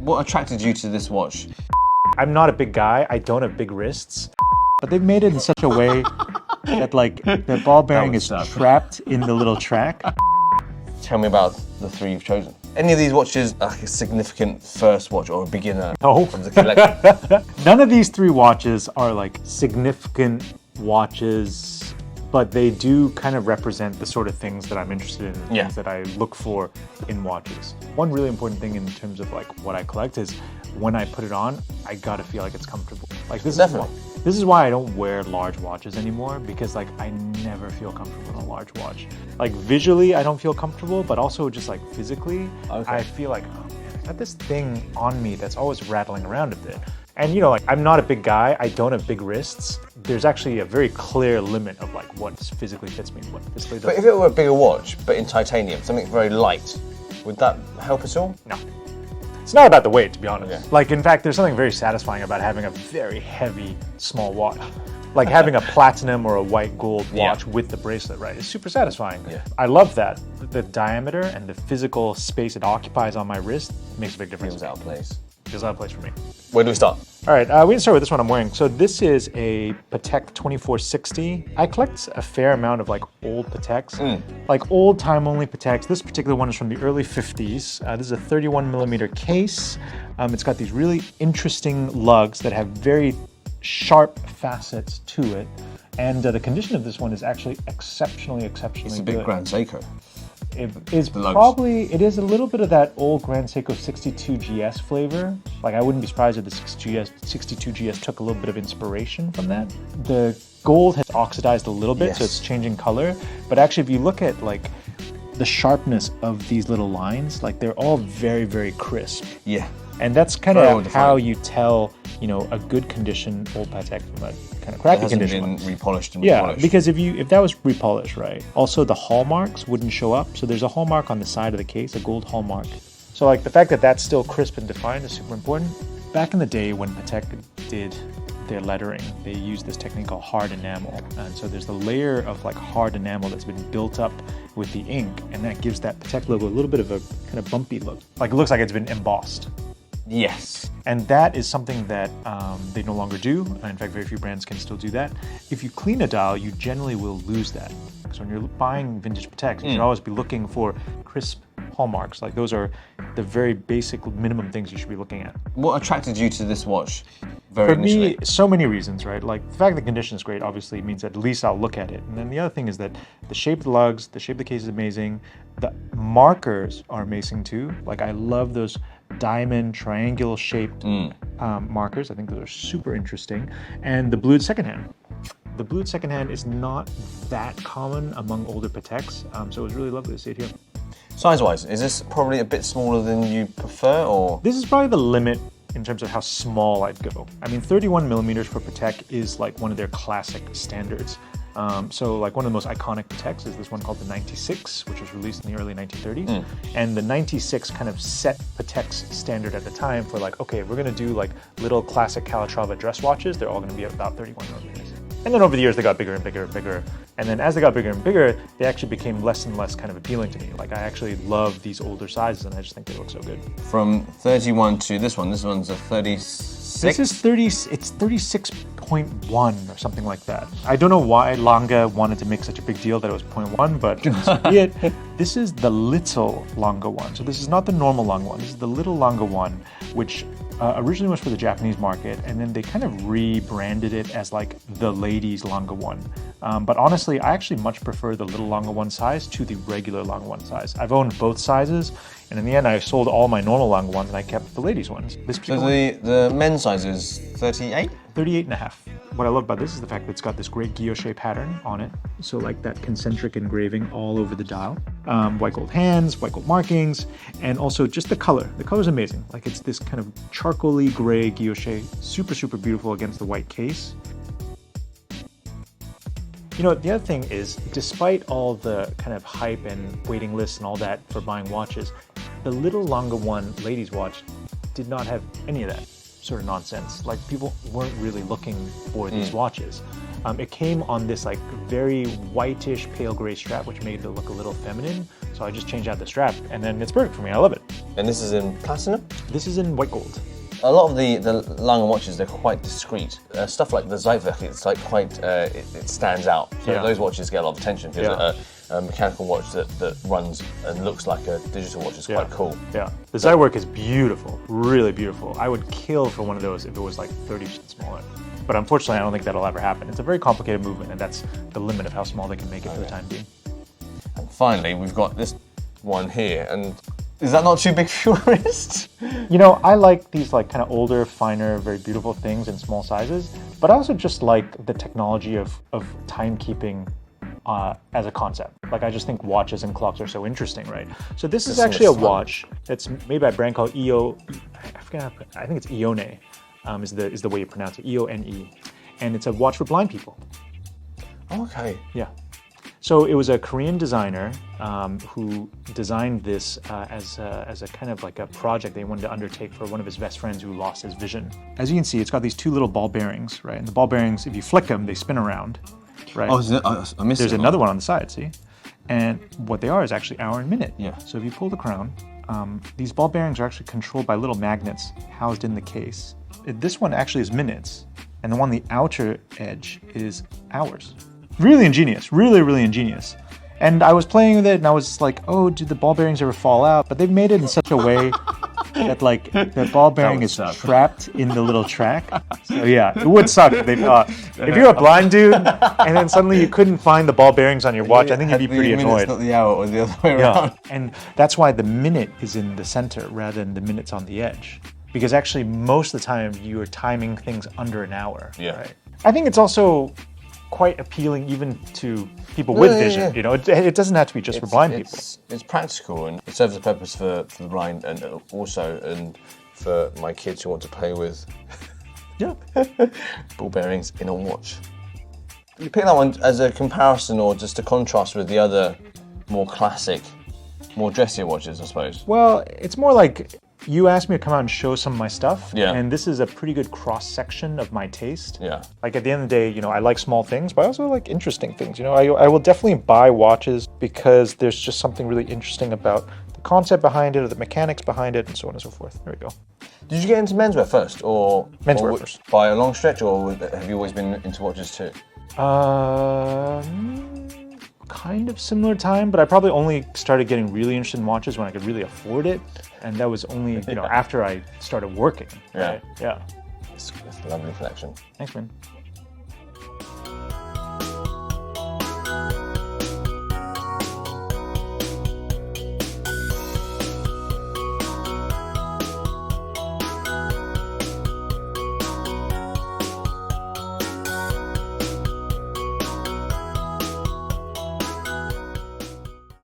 What attracted you to this watch? I'm not a big guy. I don't have big wrists, but they've made it in such a way that like the ball bearing is trapped in the little track. Tell me about the three you've chosen. Any of these watches like a significant first watch or a beginner No. from the collection? None of these three watches are like significant watches, but they do kind of represent the sort of things that I'm interested in, Yeah. things that I look for in watches. One really important thing in terms of like what I collect is when I put it on, I gotta feel like it's comfortable. Like this is why I don't wear large watches anymore, because like I never feel comfortable in a large watch. Like visually, I don't feel comfortable, but also just like physically, I feel like, oh man, I got this thing on me that's always rattling around a bit. And you know, like I'm not a big guy, I don't have big wrists. There's actually a very clear limit of like what physically fits me and what physically doesn't. But if it were a bigger watch, but in titanium, something very light, would that help at all? No. It's not about the weight, to be honest. Okay. Like, in fact, there's something very satisfying about having a very heavy, small watch. Like having a platinum or a white gold watch with the bracelet, right? It's super satisfying. Yeah. I love that. The diameter and the physical space it occupies on my wrist makes a big difference. Feels out of place. Feels out of place for me. Where do we start? All right, we can start with this one I'm wearing. So this is a Patek 2460. I collect a fair amount of like old Pateks, like old time only Pateks. This particular one is from the early 50s. This is a 31mm case. It's got these really interesting lugs that have very sharp facets to it. And the condition of this one is actually exceptionally It's a good. big Grand Seiko. It is it is a little bit of that old Grand Seiko 62GS flavor. Like I wouldn't be surprised if the 62GS took a little bit of inspiration from that. The gold has oxidized a little bit, so it's changing color. But actually, if you look at like the sharpness of these little lines, like they're all very, very crisp. Yeah. And that's kind of how you tell, you know, a good condition old Patek from a kind of crappy condition one. Been repolished and Yeah, because if that was repolished, right? Also, the hallmarks wouldn't show up. So there's a hallmark on the side of the case, a gold hallmark. So like the fact that that's still crisp and defined is super important. Back in the day when Patek did their lettering, they used this technique called hard enamel. And so there's the layer of like hard enamel that's been built up with the ink, and that gives that Patek logo a little bit of a kind of bumpy look. Like it looks like it's been embossed. Yes. And that is something that they no longer do. In fact, very few brands can still do that. If you clean a dial, you generally will lose that. So when you're buying vintage Pateks, you should always be looking for crisp hallmarks. Like those are the very basic minimum things you should be looking at. What attracted you to this watch For initially? me, so many reasons, right? Like the fact the condition is great obviously means that at least I'll look at it. And then the other thing is that the shape of the lugs, the shape of the case is amazing. The markers are amazing too. Like I love those diamond triangular shaped markers. I think those are super interesting. And the blued second hand. The blued second hand is not that common among older Pateks, so it was really lovely to see it here. Size-wise, is this probably a bit smaller than you prefer, or? This is probably the limit in terms of how small I'd go. I mean, 31mm for Patek is like one of their classic standards. So like one of the most iconic Pateks is this one called the 96, which was released in the early 1930s. And the 96 kind of set Patek's standard at the time for like, okay, if we're gonna do like little classic calatrava dress watches, they're all gonna be about 31mm. And then over the years, they got bigger and bigger and bigger. And then as they got bigger and bigger, they actually became less and less kind of appealing to me. Like I actually love these older sizes and I just think they look so good. From 31 to this one's a 36? This is 30, it's 36.1 or something like that. I don't know why Lange wanted to make such a big deal that it was 0.1, but so be it. This is the little Lange one. So this is not the normal Lange one. This is the little Lange one, which originally was for the Japanese market, and then they kind of rebranded it as like the ladies Lange one. But honestly, I actually much prefer the little Lange one size to the regular Lange one size. I've owned both sizes, and in the end, I sold all my normal Lange ones and I kept the ladies ones. So the men's size is 38? 38.5. What I love about this is the fact that it's got this great guilloche pattern on it. So like that concentric engraving all over the dial. White gold hands, white gold markings, and also just the color. The color is amazing. Like it's this kind of charcoaly gray guilloche, super, super beautiful against the white case. You know, the other thing is, despite all the kind of hype and waiting lists and all that for buying watches, the little Lange one ladies watch did not have any of that sort of nonsense. Like people weren't really looking for these watches. It came on this like very whitish pale gray strap, which made it look a little feminine. So I just changed out the strap, and then it's perfect for me. I love it. And this is in platinum? This is in white gold. A lot of the Lange watches, they're quite discreet. Stuff like the Zeitwerk, it's like quite, it stands out. So those watches get a lot of attention because a mechanical watch that runs and looks like a digital watch is quite cool. Yeah, the Zeitwerk is beautiful, really beautiful. I would kill for one of those if it was like 30% smaller. But unfortunately, I don't think that'll ever happen. It's a very complicated movement, and that's the limit of how small they can make it for the time being. And finally, we've got this one here, and is that not too big for your wrist? You know, I like these like kind of older, finer, very beautiful things in small sizes, but I also just like the technology of timekeeping as a concept. Like, I just think watches and clocks are so interesting, right? So this is actually a watch that's made by a brand called I think it's EONE, is the way you pronounce it, EONE. And it's a watch for blind people. Okay. Yeah. So it was a Korean designer who designed this as a kind of like a project they wanted to undertake for one of his best friends who lost his vision. As you can see, it's got these two little ball bearings, right? And the ball bearings, if you flick them, they spin around, right? Oh, I missed it. There's another one on the side, see? And what they are is actually hour and minute. Yeah. So if you pull the crown, these ball bearings are actually controlled by little magnets housed in the case. This one actually is minutes, and the one on the outer edge is hours. Really ingenious, really, really ingenious. And I was playing with it and I was like, oh, did the ball bearings ever fall out? But they've made it in such a way that like the ball bearing is trapped in the little track. So yeah, it would suck if they if you're a blind dude and then suddenly you couldn't find the ball bearings on your watch, I think you'd be pretty annoyed. Not the hour or the other way around. And that's why the minute is in the center rather than the minutes on the edge. Because actually most of the time you are timing things under an hour. Yeah. Right? I think it's also quite appealing even to people with vision. You know, it doesn't have to be just for blind people. It's practical and it serves a purpose for the blind and also for my kids who want to play with ball bearings in a watch. You pick that one as a comparison or just a contrast with the other more classic, more dressier watches, I suppose. Well, it's more like you asked me to come out and show some of my stuff, and this is a pretty good cross-section of my taste. Yeah. Like at the end of the day, you know, I like small things, but I also like interesting things. You know, I will definitely buy watches because there's just something really interesting about the concept behind it, or the mechanics behind it, and so on and so forth. There we go. Did you get into menswear first, or menswear first by a long stretch, or have you always been into watches too? Kind of similar time, but I probably only started getting really interested in watches when I could really afford it, and that was only after I started working. Right? Yeah. It's a lovely collection. Thanks, man.